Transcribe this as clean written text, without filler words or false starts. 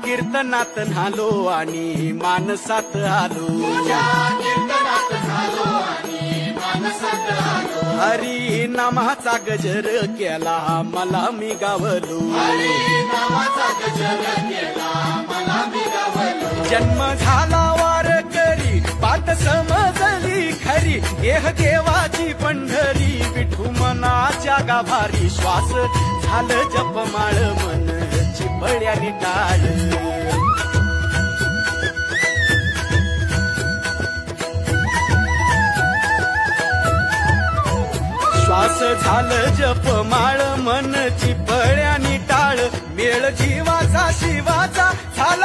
कीर्तनात न्हालो आणि मानसात आलो हरी नामाचा गजर केला मला मी गावलो जन्म झाला वारकरी बात समजली खरी देह देवाची पंढरी विठू मनाच्या गाभारी श्वास झालं जपमाळ मन चिपळ्याने टाळ श्वास झालं जपमाळ मन चिपळ्याने टाळ मेळ जीवाचा शिवाचा झाला